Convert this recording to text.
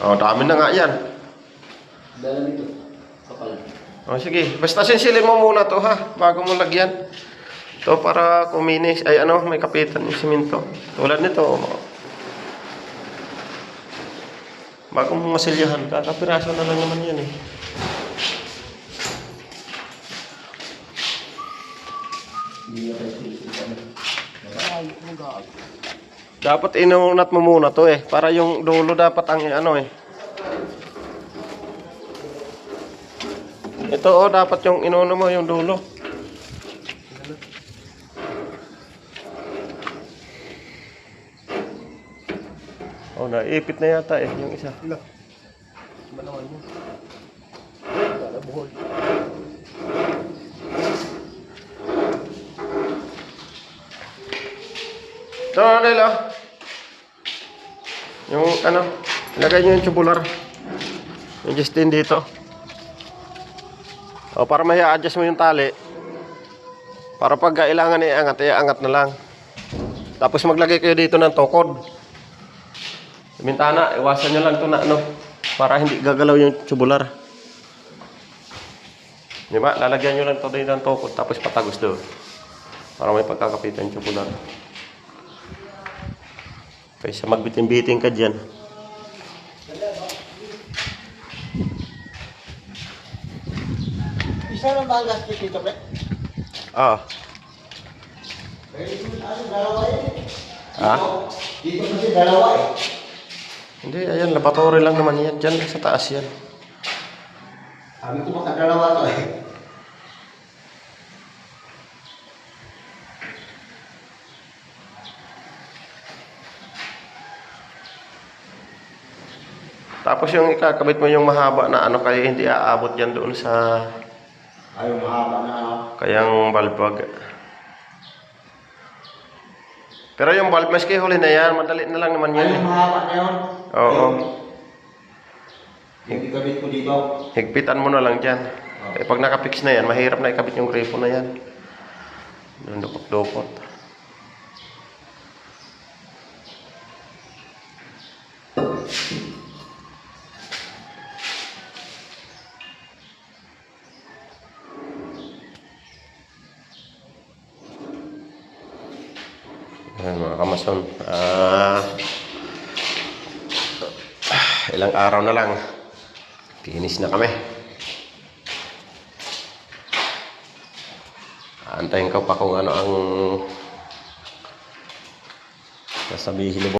Oh, dami na nga yan. Dala nito. Kapal. Oh, sige. Basta sinsilin mo muna to ha, bago mo lagyan. To para kuminis. Ay ano, may kapitan yung simento. Tulad nito. Bago mo masilyahan, kakapiraso na lang naman yan eh. Dapat inunat mo muna to eh. Para yung dulo dapat ang ano eh. Ito oh, dapat yung inuno mo yung dulo. Oh, naipit na yata eh yung isa. Ila. Ba naman mo? Wala buhol. Ito na nila. Yung ano, ilagay nyo yung tubular. Yung Justin dito. O, para may adjust mo yung tali. Para pag kailangan iangat, iangat na lang. Tapos maglagay kayo dito ng tukod. Bintana, iwasan nyo lang ito na ano. Para hindi gagalaw yung tubular. Diba? Lalagyan nyo lang ito dito ng tukod. Tapos patagos doon. Para may pagkakapitan yung tubular. Kaysa magbiting-biting ka dyan. Isa lang ba ang gasket dito, pre? Ah. Dalawa eh. Ha? Dito kasi dalawa eh. Hindi, ayan, laboratory lang naman yan. Diyan, sa taas yan. Sabi ko baka dalawa to eh. Tapos yung ikakabit mo yung mahaba na ano, kaya hindi aabot yan doon sa Ayaw mahaba na ano. kayang balbag. Pero yung valve maski huli na yan, madali na lang naman yan. Ayaw mahaba na yun. Oo. Yung ikabit ko dito. Higpitan mo na lang dyan. Eh, pag nakapix na yan, mahirap na ikabit yung gripo na yan. Dukot-dukot. Ayan mga kamason. Ilang araw na lang. Finish na kami. Antayin ko pa kung ano ang sasabihin mo.